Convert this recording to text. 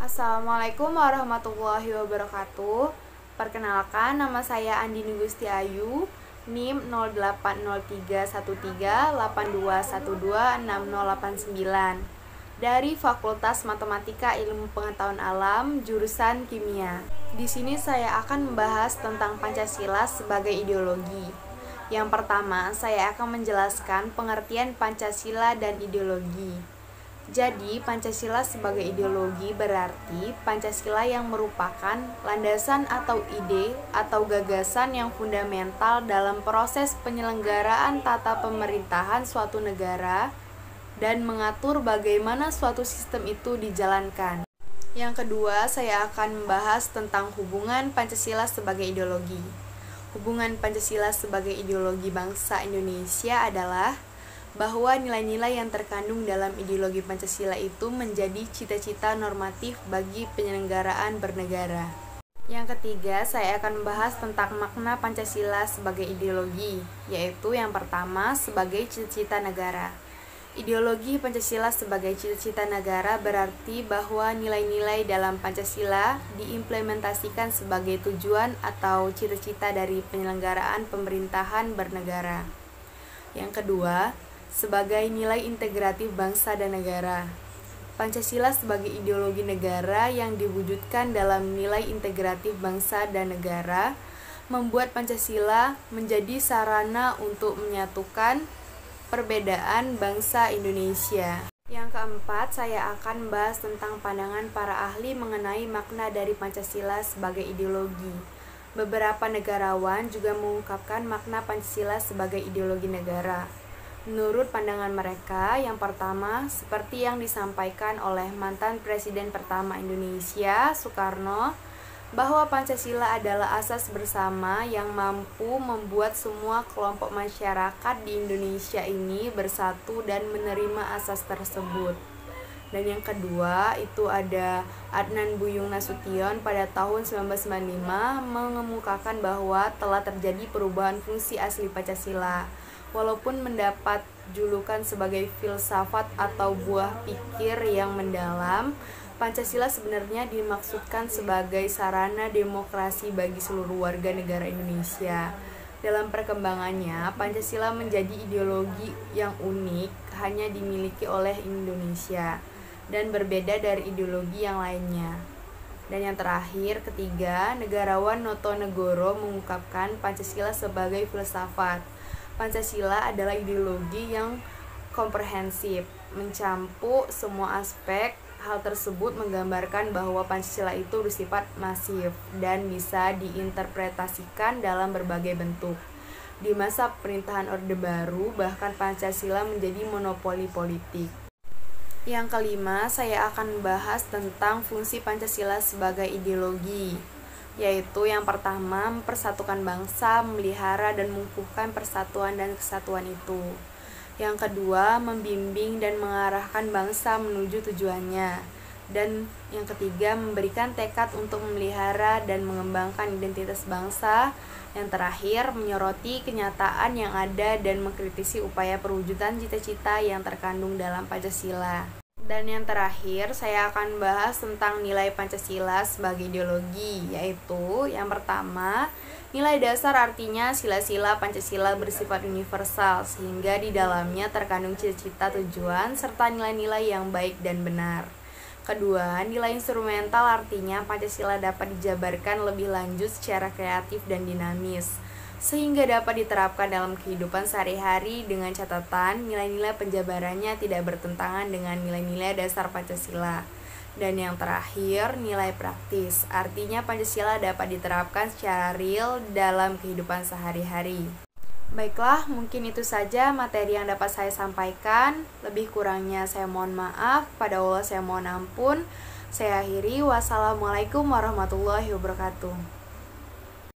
Assalamualaikum warahmatullahi wabarakatuh. Perkenalkan, nama saya Andini Gusti Ayu, NIM 08031382126089 dari Fakultas Matematika Ilmu Pengetahuan Alam, jurusan Kimia. Di sini saya akan membahas tentang Pancasila sebagai ideologi. Yang pertama, saya akan menjelaskan pengertian Pancasila dan ideologi. Jadi, Pancasila sebagai ideologi berarti Pancasila yang merupakan landasan atau ide atau gagasan yang fundamental dalam proses penyelenggaraan tata pemerintahan suatu negara dan mengatur bagaimana suatu sistem itu dijalankan. Yang kedua, saya akan membahas tentang hubungan Pancasila sebagai ideologi. Hubungan Pancasila sebagai ideologi bangsa Indonesia adalah bahwa nilai-nilai yang terkandung dalam ideologi Pancasila itu menjadi cita-cita normatif bagi penyelenggaraan bernegara. Yang ketiga, saya akan membahas tentang makna Pancasila sebagai ideologi, yaitu yang pertama sebagai cita-cita negara. Ideologi Pancasila sebagai cita-cita negara berarti bahwa nilai-nilai dalam Pancasila diimplementasikan sebagai tujuan atau cita-cita dari penyelenggaraan pemerintahan bernegara. Yang kedua, sebagai nilai integratif bangsa dan negara. Pancasila sebagai ideologi negara yang diwujudkan dalam nilai integratif bangsa dan negara membuat Pancasila menjadi sarana untuk menyatukan perbedaan bangsa Indonesia. Yang keempat, saya akan membahas tentang pandangan para ahli mengenai makna dari Pancasila sebagai ideologi. Beberapa negarawan juga mengungkapkan makna Pancasila sebagai ideologi negara. Menurut pandangan mereka, yang pertama, seperti yang disampaikan oleh mantan Presiden pertama Indonesia, Soekarno, bahwa Pancasila adalah asas bersama yang mampu membuat semua kelompok masyarakat di Indonesia ini bersatu dan menerima asas tersebut. Dan yang kedua, itu ada Adnan Buyung Nasution pada tahun 1995 mengemukakan bahwa telah terjadi perubahan fungsi asli Pancasila. Walaupun mendapat julukan sebagai filsafat atau buah pikir yang mendalam, Pancasila sebenarnya dimaksudkan sebagai sarana demokrasi bagi seluruh warga negara Indonesia. Dalam perkembangannya, Pancasila menjadi ideologi yang unik, hanya dimiliki oleh Indonesia, dan berbeda dari ideologi yang lainnya. Dan yang terakhir, ketiga, negarawan Notonegoro mengungkapkan Pancasila sebagai filsafat. Pancasila adalah ideologi yang komprehensif, mencakup semua aspek. Hal tersebut menggambarkan bahwa Pancasila itu bersifat masif dan bisa diinterpretasikan dalam berbagai bentuk. Di masa pemerintahan Orde Baru, bahkan Pancasila menjadi monopoli politik. Yang kelima, saya akan membahas tentang fungsi Pancasila sebagai ideologi, yaitu yang pertama, mempersatukan bangsa, memelihara dan mengukuhkan persatuan dan kesatuan itu. Yang kedua, membimbing dan mengarahkan bangsa menuju tujuannya. Dan yang ketiga, memberikan tekad untuk memelihara dan mengembangkan identitas bangsa. Yang terakhir, menyoroti kenyataan yang ada dan mengkritisi upaya perwujudan cita-cita yang terkandung dalam Pancasila. Dan yang terakhir, saya akan bahas tentang nilai Pancasila sebagai ideologi, yaitu yang pertama, nilai dasar artinya sila-sila Pancasila bersifat universal, sehingga di dalamnya terkandung cita-cita tujuan serta nilai-nilai yang baik dan benar. Kedua, nilai instrumental artinya Pancasila dapat dijabarkan lebih lanjut secara kreatif dan dinamis, sehingga dapat diterapkan dalam kehidupan sehari-hari dengan catatan nilai-nilai penjabarannya tidak bertentangan dengan nilai-nilai dasar Pancasila. Dan yang terakhir, nilai praktis, artinya Pancasila dapat diterapkan secara real dalam kehidupan sehari-hari. Baiklah, mungkin itu saja materi yang dapat saya sampaikan. Lebih kurangnya saya mohon maaf, pada Allah saya mohon ampun. Saya akhiri, wassalamualaikum warahmatullahi wabarakatuh.